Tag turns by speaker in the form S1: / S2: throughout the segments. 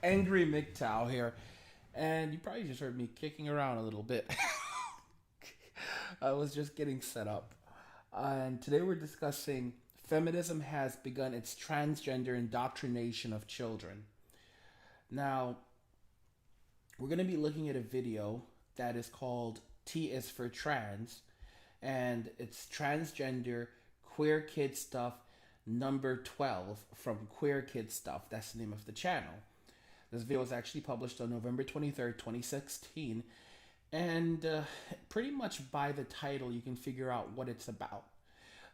S1: Angry MGTOW here, and you probably just heard me kicking around a little bit. I was just getting set up. And today we're discussing feminism has begun its transgender indoctrination of children. Now, we're going to be looking at a video that is called T is for Trans, and it's transgender queer kid stuff number 12 from Queer Kid Stuff. That's the name of the channel. This video was actually published on November 23rd, 2016, and pretty much by the title you can figure out what it's about.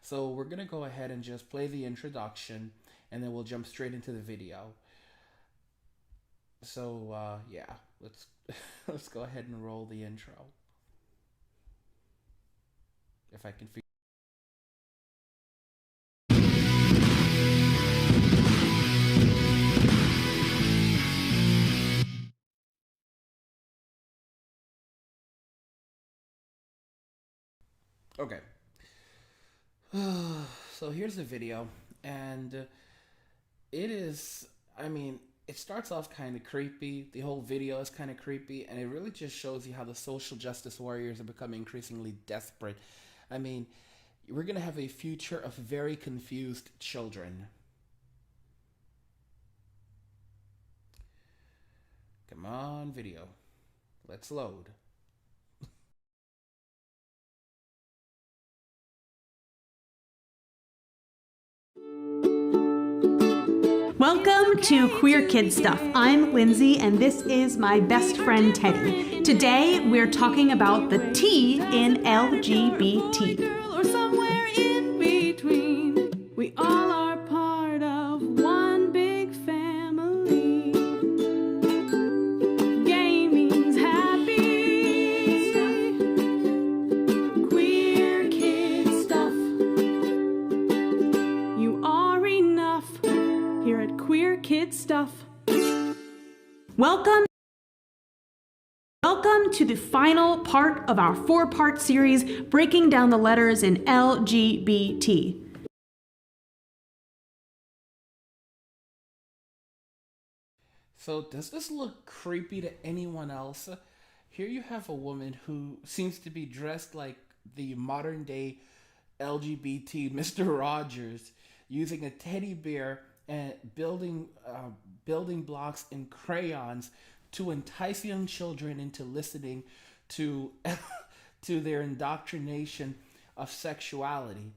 S1: So we're going to go ahead and just play the introduction, and then we'll jump straight into the video. So yeah, let's let's go ahead and roll the intro. If I can figure. Okay. So here's the video, and it is, it starts off kind of creepy. The whole video is kind of creepy, and it really just shows you how the social justice warriors are becoming increasingly desperate. We're going to have a future of very confused children. Come on, video. Let's load.
S2: Welcome to Queer Kid Stuff. I'm Lindsay, and this is my best friend Teddy. Today, we're talking about the T in LGBT.
S3: Or somewhere in between. We all are part of one big family. Gaming's happy. Queer Kid Stuff. You are enough. Here at Queer Kid Stuff.
S2: Welcome to the final part of our 4-part series breaking down the letters in LGBT.
S1: So does this look creepy to anyone else? Here you have a woman who seems to be dressed like the modern day LGBT Mr. Rogers, using a teddy bear and building blocks and crayons to entice young children into listening to to their indoctrination of sexuality.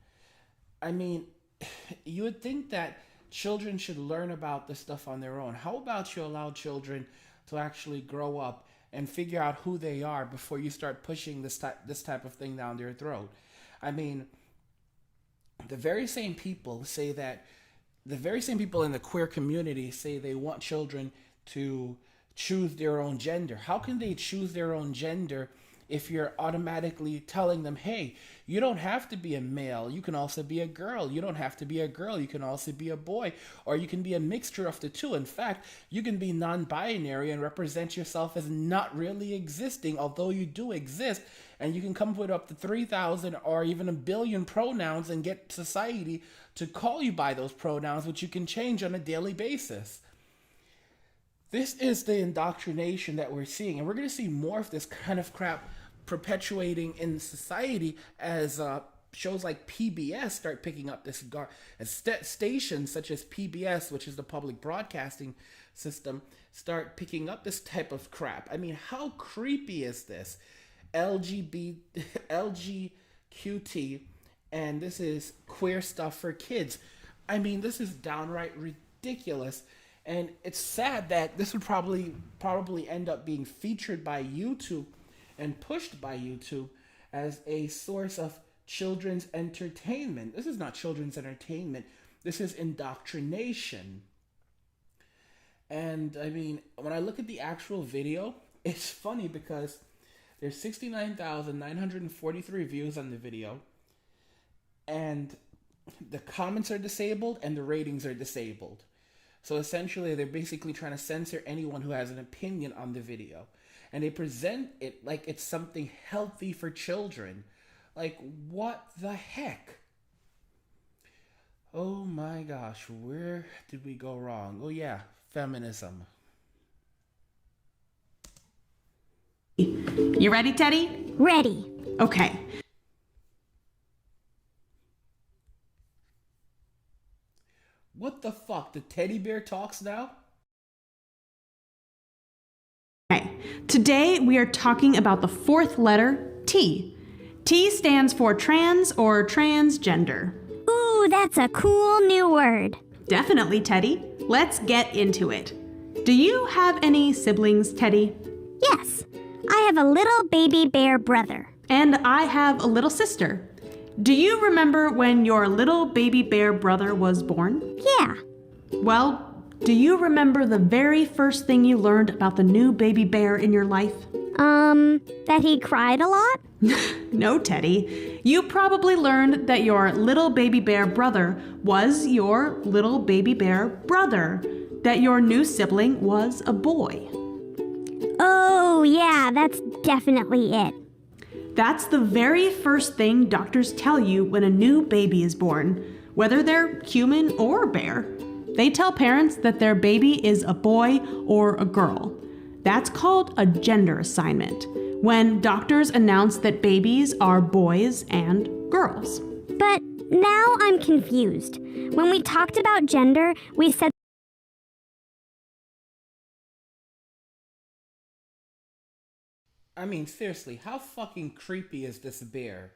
S1: You would think that children should learn about this stuff on their own. How about you allow children to actually grow up and figure out who they are before you start pushing this type of thing down their throat? The very same people in the queer community say they want children to choose their own gender. How can they choose their own gender if you're automatically telling them, hey, you don't have to be a male, you can also be a girl. You don't have to be a girl, you can also be a boy, or you can be a mixture of the two. In fact, you can be non-binary and represent yourself as not really existing, although you do exist, and you can come up with up to 3,000 or even a billion pronouns and get society to call you by those pronouns, which you can change on a daily basis. This is the indoctrination that we're seeing, and we're going to see more of this kind of crap perpetuating in society as shows like PBS start picking up this stations such as PBS, which is the public broadcasting system, start picking up this type of crap. How creepy is this? LGQT, and this is queer stuff for kids. This is downright ridiculous. And it's sad that this would probably end up being featured by YouTube and pushed by YouTube as a source of children's entertainment. This is not children's entertainment. This is indoctrination. And when I look at the actual video, it's funny because there's 69,943 views on the video, and the comments are disabled and the ratings are disabled. So essentially, they're basically trying to censor anyone who has an opinion on the video. And they present it like it's something healthy for children. Like, what the heck? Oh my gosh, where did we go wrong? Oh yeah, feminism.
S2: You ready, Teddy?
S4: Ready.
S2: Okay.
S1: What the fuck? The teddy bear talks now?
S2: Okay. Today we are talking about the fourth letter, T. T stands for trans or transgender.
S4: Ooh, that's a cool new word.
S2: Definitely, Teddy. Let's get into it. Do you have any siblings, Teddy?
S4: Yes, I have a little baby bear brother.
S2: And I have a little sister. Do you remember when your little baby bear brother was born?
S4: Yeah.
S2: Well, do you remember the very first thing you learned about the new baby bear in your life?
S4: That he cried a lot?
S2: No, Teddy. You probably learned that your little baby bear brother was your little baby bear brother, that your new sibling was a boy.
S4: Oh, yeah, that's definitely it.
S2: That's the very first thing doctors tell you when a new baby is born, whether they're human or bear. They tell parents that their baby is a boy or a girl. That's called a gender assignment, when doctors announce that babies are boys and girls.
S4: But now I'm confused. When we talked about gender, we said
S1: I mean, seriously, how fucking creepy is this bear?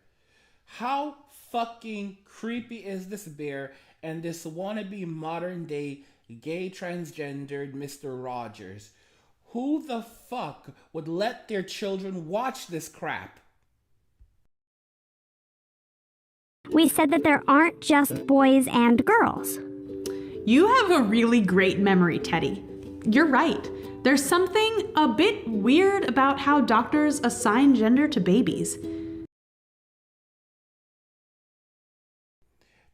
S1: How fucking creepy is this bear and this wannabe modern day gay transgendered Mr. Rogers? Who the fuck would let their children watch this crap?
S4: we said that there aren't just boys and girls.
S2: You have a really great memory, Teddy. You're right. There's something a bit weird about how doctors assign gender to babies.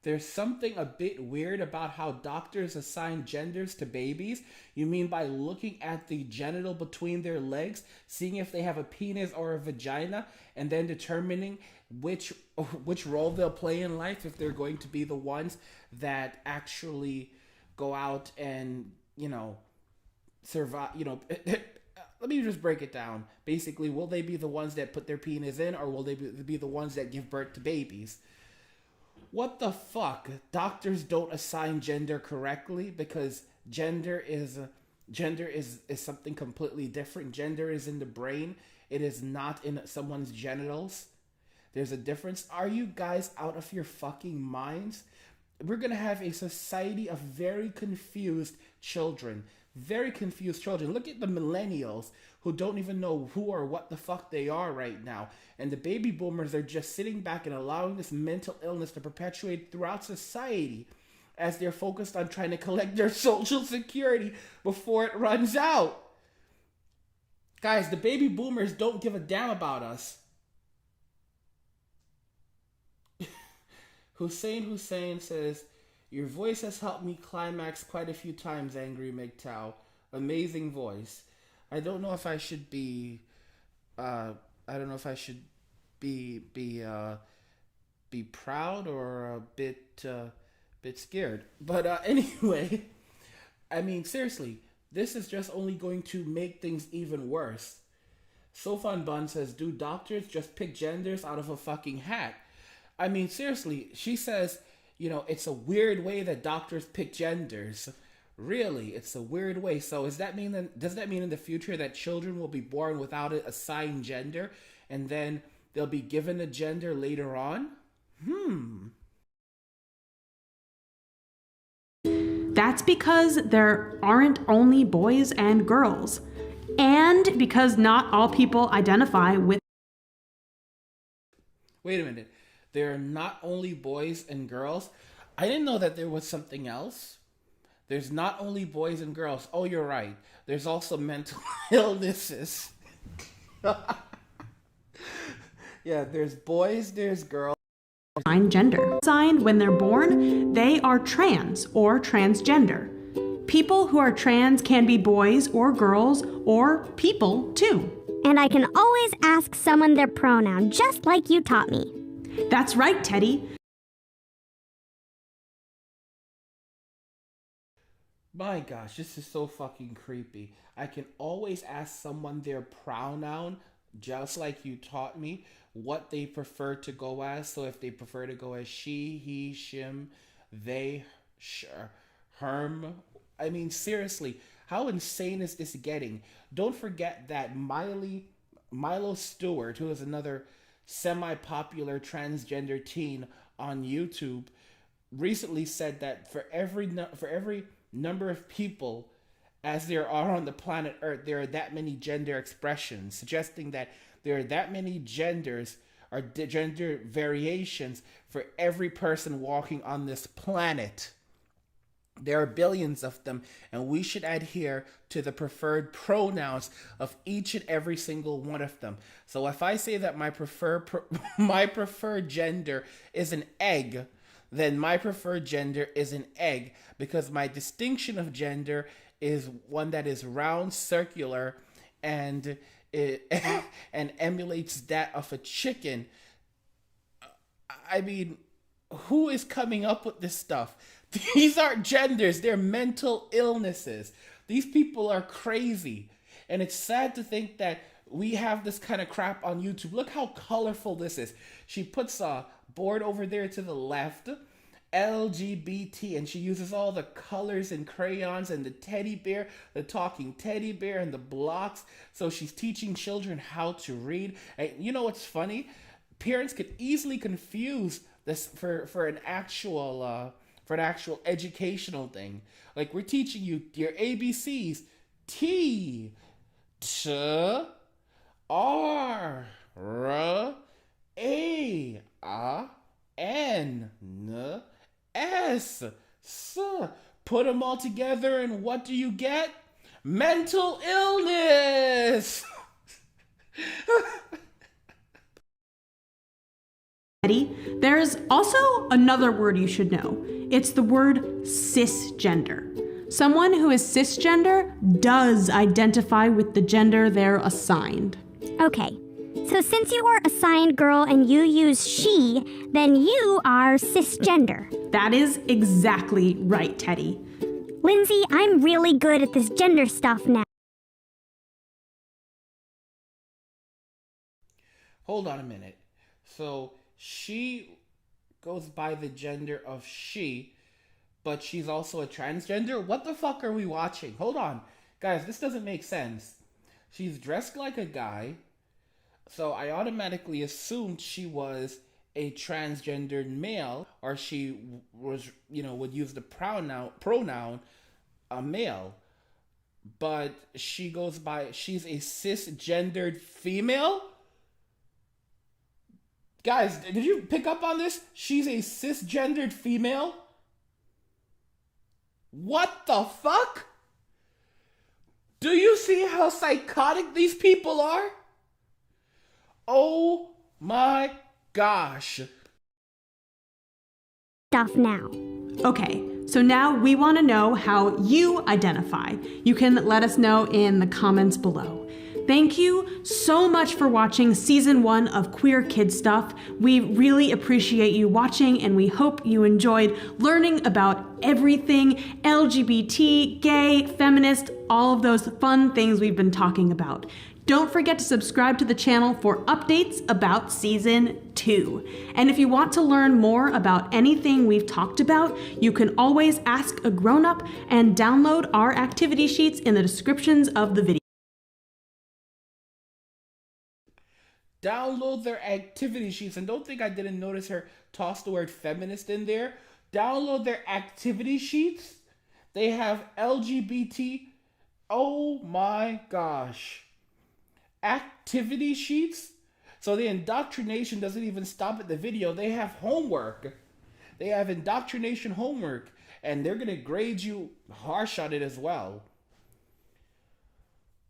S1: There's something a bit weird about how doctors assign genders to babies. You mean by looking at the genital between their legs, seeing if they have a penis or a vagina, and then determining which role they'll play in life, if they're going to be the ones that actually go out and, survive, let me just break it down. Basically, will they be the ones that put their penis in, or will they be the ones that give birth to babies? What the fuck? Doctors don't assign gender correctly because gender is something completely different. Gender is in the brain. It is not in someone's genitals. There's a difference. Are you guys out of your fucking minds? We're going to have a society of very confused children. Very confused children. Look at the millennials who don't even know who or what the fuck they are right now. And the baby boomers are just sitting back and allowing this mental illness to perpetuate throughout society as they're focused on trying to collect their social security before it runs out. Guys, the baby boomers don't give a damn about us. Hussein says, your voice has helped me climax quite a few times, Angry MGTOW. Amazing voice. I don't know if I should be proud or a bit scared. But anyway, I mean, seriously, this is just only going to make things even worse. Sofan Bun says, do doctors just pick genders out of a fucking hat? I mean, seriously, she says, it's a weird way that doctors pick genders. Really, it's a weird way. So does that mean in the future that children will be born without an assigned gender and then they'll be given a gender later on?
S2: That's because there aren't only boys and girls, and because not all people identify with.
S1: Wait a minute. There are not only boys and girls. I didn't know that there was something else. There's not only boys and girls. Oh, you're right. There's also mental illnesses. Yeah, there's boys, there's girls.
S2: Gender. Assigned when they're born, they are trans or transgender. People who are trans can be boys or girls or people too.
S4: And I can always ask someone their pronoun, just like you taught me.
S2: That's right, Teddy.
S1: My gosh, this is so fucking creepy. I can always ask someone their pronoun, just like you taught me what they prefer to go as. So if they prefer to go as she, he, shim, they, sh, herm. I mean, seriously, how insane is this getting? Don't forget that Milo Stewart, who is another semi-popular transgender teen on YouTube, recently said that for every number of people as there are on the planet Earth, there are that many gender expressions, suggesting that there are that many genders or gender variations for every person walking on this planet. There are billions of them, and we should adhere to the preferred pronouns of each and every single one of them. So if I say that my preferred gender is an egg, then my preferred gender is an egg, because my distinction of gender is one that is round, circular, and and emulates that of a chicken. I mean, who is coming up with this stuff? These aren't genders, they're mental illnesses. These people are crazy. And it's sad to think that we have this kind of crap on YouTube. Look how colorful this is. She puts a board over there to the left, LGBT, and she uses all the colors and crayons and the teddy bear, the talking teddy bear, and the blocks. So she's teaching children how to read. And you know what's funny? Parents could easily confuse this for an actual educational thing. Like, we're teaching you your ABCs: T, T, R, R, A, N, N, S, S. Put them all together, and what do you get? Mental illness.
S2: There's also another word you should know. It's the word cisgender. Someone who is cisgender does identify with the gender they're assigned.
S4: Okay, so since you are assigned girl and you use she, then you are cisgender.
S2: That is exactly right, Teddy.
S4: Lindsay, I'm really good at this gender stuff now.
S1: Hold on a minute. So she goes by the gender of she, but she's also a transgender? What the fuck are we watching? Hold on. Guys, this doesn't make sense. She's dressed like a guy, so I automatically assumed she was a transgendered male, or she was, would use the pronoun a male. But she's a cisgendered female? Guys, did you pick up on this? She's a cisgendered female? What the fuck? Do you see how psychotic these people are? Oh my gosh.
S4: Stuff now.
S2: Okay, so now we want to know how you identify. You can let us know in the comments below. Thank you so much for watching season 1 of Queer Kid Stuff. We really appreciate you watching, and we hope you enjoyed learning about everything LGBT, gay, feminist, all of those fun things we've been talking about. Don't forget to subscribe to the channel for updates about season 2. And if you want to learn more about anything we've talked about, you can always ask a grown-up and download our activity sheets in the descriptions of the video.
S1: Download their activity sheets, and don't think I didn't notice her toss the word feminist in there. Download their activity sheets. They have LGBT. Oh my gosh. Activity sheets. So the indoctrination doesn't even stop at the video. They have homework. They have indoctrination homework, and they're going to grade you harsh on it as well.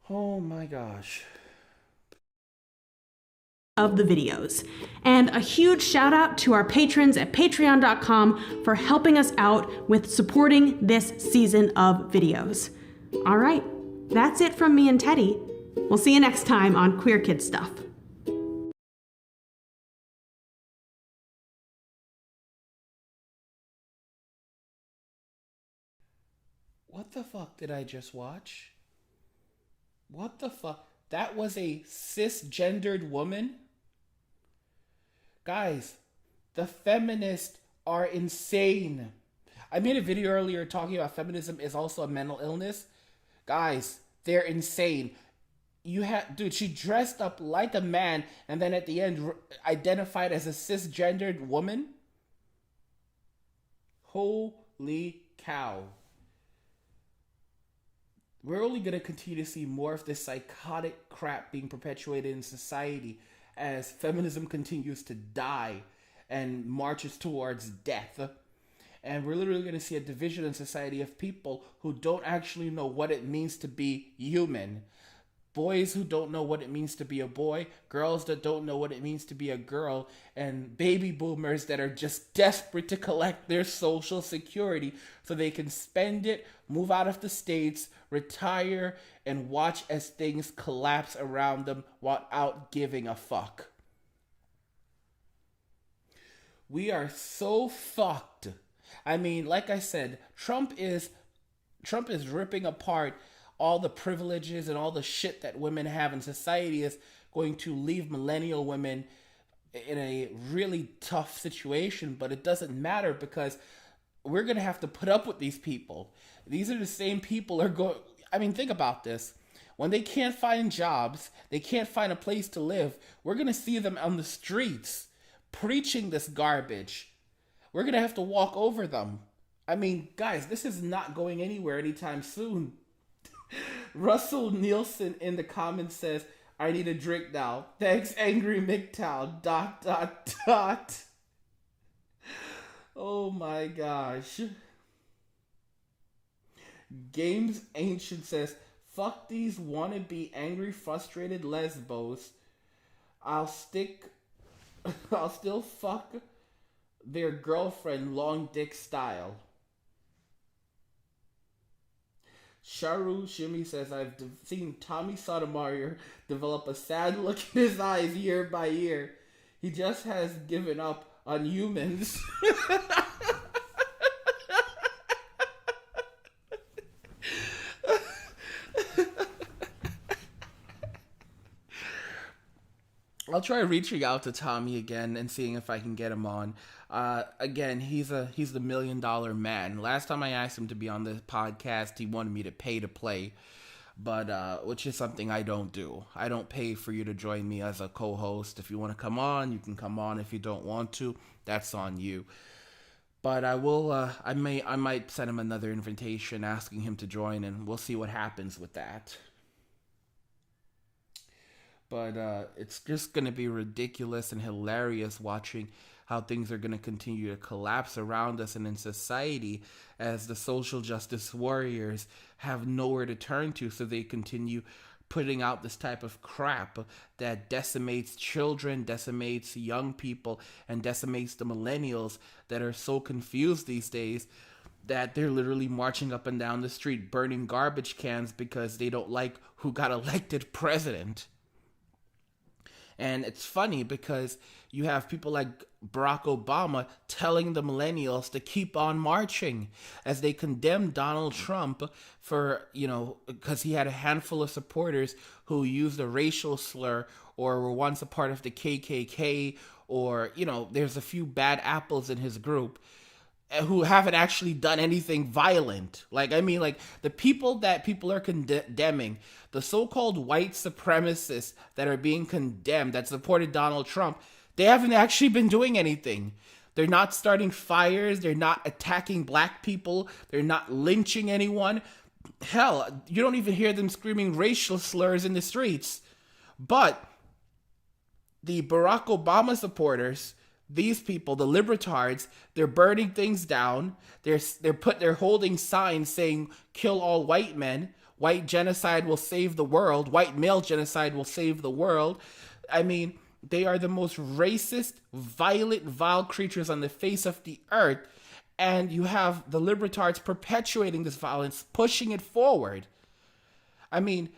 S1: Oh my gosh.
S2: Of the videos. And a huge shout out to our patrons at patreon.com for helping us out with supporting this season of videos. All right, that's it from me and Teddy. We'll see you next time on Queer Kid Stuff.
S1: What the fuck did I just watch? What the fuck? that was a cisgendered woman. Guys, the feminists are insane. I made a video earlier talking about feminism is also a mental illness. Guys, they're insane. Dude, she dressed up like a man and then at the end identified as a cisgendered woman. Holy cow. We're only going to continue to see more of this psychotic crap being perpetuated in society as feminism continues to die and marches towards death. And we're literally going to see a division in society of people who don't actually know what it means to be human. Boys who don't know what it means to be a boy, girls that don't know what it means to be a girl, and baby boomers that are just desperate to collect their social security so they can spend it, move out of the States, retire, and watch as things collapse around them without giving a fuck. We are so fucked. I mean, like I said, Trump is ripping apart all the privileges and all the shit that women have, and society is going to leave millennial women in a really tough situation, but it doesn't matter because we're going to have to put up with these people. These are the same people think about this. When they can't find jobs, they can't find a place to live, we're going to see them on the streets preaching this garbage. We're going to have to walk over them. I mean, guys, this is not going anywhere anytime soon. Russell Nielsen in the comments says, I need a drink now. Thanks, Angry MGTOW. ... Oh my gosh. Games Ancient says, fuck these wannabe angry, frustrated lesbos. I'll still fuck their girlfriend long dick style. Sharu Shimmy says, I've seen Tommy Sotomayor develop a sad look in his eyes year by year. He just has given up on humans. I'll try reaching out to Tommy again and seeing if I can get him on. Again, he's the $1 million man. Last time I asked him to be on the podcast, he wanted me to pay to play, but which is something I don't do. I don't pay for you to join me as a co-host. If you want to come on, you can come on. If you don't want to, that's on you. But I will. I might send him another invitation asking him to join, and we'll see what happens with that. But it's just going to be ridiculous and hilarious watching how things are going to continue to collapse around us and in society as the social justice warriors have nowhere to turn to, so they continue putting out this type of crap that decimates children, decimates young people, and decimates the millennials that are so confused these days that they're literally marching up and down the street burning garbage cans because they don't like who got elected president. And it's funny because you have people like Barack Obama telling the millennials to keep on marching as they condemn Donald Trump for, because he had a handful of supporters who used a racial slur or were once a part of the KKK or, there's a few bad apples in his group who haven't actually done anything violent. The people that people are condemning, the so-called white supremacists that are being condemned, that supported Donald Trump, they haven't actually been doing anything. They're not starting fires. They're not attacking black people. They're not lynching anyone. Hell, you don't even hear them screaming racial slurs in the streets. But the Barack Obama supporters, these people, the libertards, they're burning things down. They're holding signs saying "kill all white men." White genocide will save the world. White male genocide will save the world. I mean, they are the most racist, violent, vile creatures on the face of the earth. And you have the libertards perpetuating this violence, pushing it forward. I mean,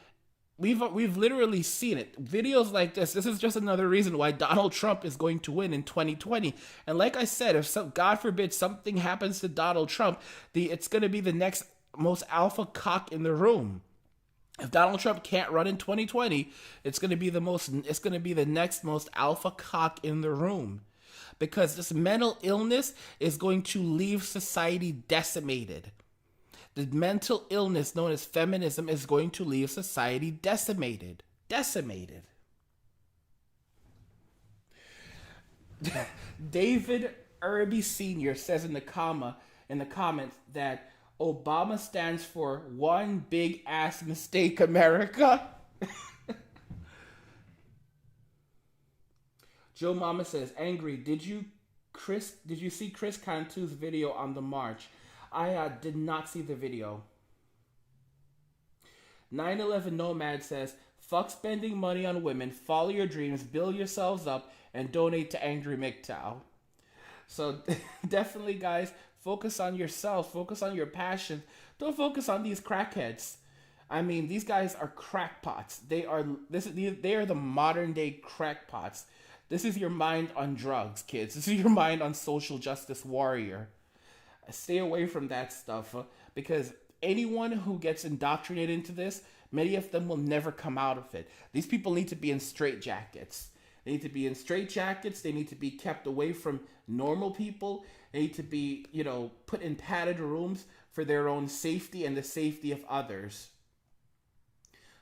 S1: we've literally seen it. Videos like this is just another reason why Donald Trump is going to win in 2020. And like I said, if God forbid something happens to Donald Trump, it's going to be the next most alpha cock in the room. If Donald Trump can't run in 2020, it's going to be the next most alpha cock in the room, because this mental illness is going to leave society decimated. The mental illness known as feminism is going to leave society decimated. Decimated. David Irby Sr. says in the comments that Obama stands for one big ass mistake, America. Joe Mama says, angry, did you see Chris Cantu's video on the march? I did not see the video. 9/11 Nomad says, fuck spending money on women, follow your dreams, build yourselves up, and donate to Angry MGTOW. So definitely, guys, focus on yourself, focus on your passion. Don't focus on these crackheads. I mean, these guys are crackpots. They are the modern day crackpots. This is your mind on drugs, kids. This is your mind on social justice warrior. Stay away from that stuff, because anyone who gets indoctrinated into this, many of them will never come out of it. These people need to be in straitjackets. They need to be in straitjackets. They need to be kept away from normal people. They need to be, put in padded rooms for their own safety and the safety of others.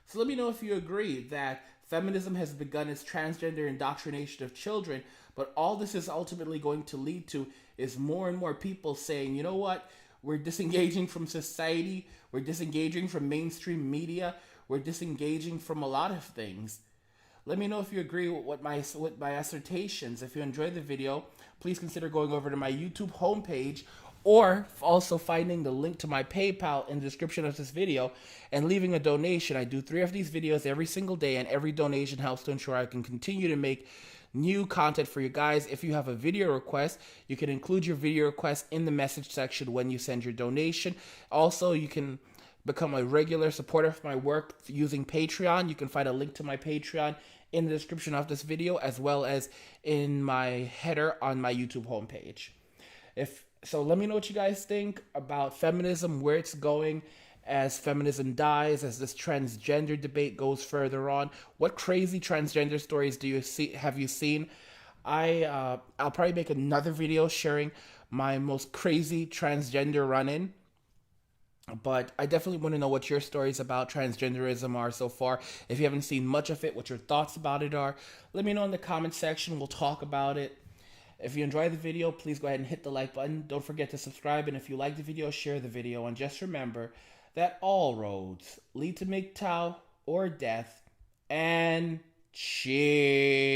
S1: So let me know if you agree that feminism has begun its transgender indoctrination of children, but all this is ultimately going to lead to is more and more people saying, you know what, we're disengaging from society, we're disengaging from mainstream media, we're disengaging from a lot of things. Let me know if you agree with my assertions. If you enjoyed the video, please consider going over to my YouTube homepage, or also finding the link to my PayPal in the description of this video and leaving a donation. I do 3 of these videos every single day, and every donation helps to ensure I can continue to make new content for you guys. If you have a video request, you can include your video request in the message section when you send your donation. Also, you can become a regular supporter of my work using Patreon. You can find a link to my Patreon in the description of this video, as well as in my header on my YouTube homepage. So let me know what you guys think about feminism, where it's going as feminism dies, as this transgender debate goes further on. What crazy transgender stories have you seen? I'll probably make another video sharing my most crazy transgender run-in. But I definitely want to know what your stories about transgenderism are so far. If you haven't seen much of it, what your thoughts about it are, let me know in the comment section. We'll talk about it. If you enjoyed the video, please go ahead and hit the like button. Don't forget to subscribe. And if you like the video, share the video. And just remember that all roads lead to MGTOW or death. And cheers.